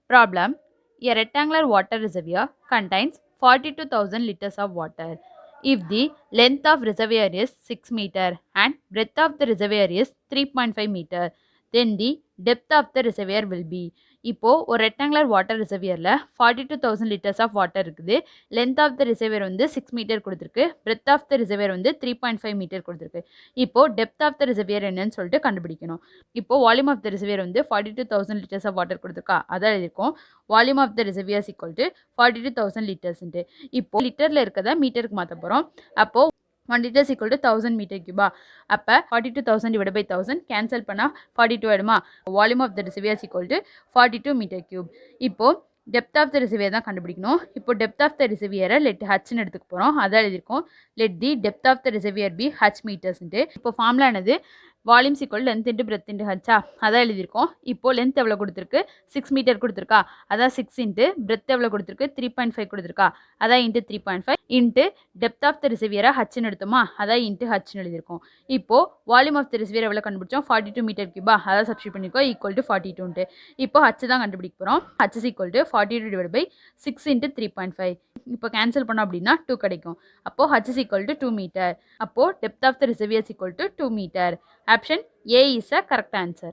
Problem: a rectangular water reservoir contains 42,000 liters of water. If the length of reservoir is 6 meter and breadth of the reservoir is 3.5 meter, then the depth of the reservoir will be. இப்போ ஒரு rectangular water ரிசர்வியரில் 42,000 litres of water இருக்குது. Length of the reservoir வந்து 6 metre கொடுத்துருக்கு. Breadth of the reservoir வந்து 3.5 metre கொடுத்துருக்கு. இப்போ depth of the reservoir என்னன்னு சொல்லிட்டு கண்டுபிடிக்கணும். இப்போ வால்யூம் ஆஃப் த ரிசர்வியர் வந்து 42,000 லிட்டர்ஸ் ஆஃப் வாட்டர் கொடுத்துருக்கா, அதான் எழுதியிருக்கோம். Volume of the reservoir equal to 42,000 லிட்டர்ஸ்ன்ட்டு. இப்போ லிட்டரில் இருக்கிறத மீட்டருக்கு மாற்ற போகிறோம். அப்போது 1 liters equal to 1000 meter cube. அப்போ 42,000 divided by 1000 கேன்சல் பண்ணால் 42 ஆயிடுமா. Volume of the reservoir equal to 42 meter cube. இப்போ டெப்த் ஆஃப் த ரிசர்வியர் தான் கண்டுபிடிக்கணும். இப்போ டெப்த் ஆஃப் த ரிசர்வியரை லெட் ஹச்னு எடுத்துக்க போகிறோம். அதான் எழுதியிருக்கோம். Let the depth of the reservoir be h மீட்டர்ஸ்ன்ட்டு. இப்போ ஃபார்முலா என்னது? Volume's equal length into breadth into ஹச்சா, அதான் எழுதியிருக்கோம். இப்போ லென்த் எவ்வளோ கொடுத்துருக்கு? 6 மீட்டர் கொடுத்துருக்கா, அதான் 6 இன்ட்டு பிரெத் எவ்வளோ கொடுத்துருக்கு? 3.5 கொடுத்துருக்கா, அதான் into 3.5 into depth of the ரிசர்வியரை ஹச்னு எடுத்தோமா, அதான் இன்ட்டு ஹச்னு எழுதியிருக்கோம். இப்போ வால்யூம் ஆஃப் த ரிசர்வியர் எவ்வளோ கண்டுபிடிச்சோம்? 42 மீட்டர் கியூபா, அதான் சப்ஸ்டியூட் பண்ணிக்கோ, ஈக்குவல் டு 42ன்ட்டு. இப்போ ஹச் தான் கண்டுபிடிக்க போகிறோம். H is equal to 42 divide by 6 into 3.5. இப்போ கேன்சல் பண்ணோம் அப்படின்னா 2 கிடைக்கும். அப்போது h is equal to 2 metre. அப்போது depth of the reservoir is equal to 2 metre. Option A is a correct answer.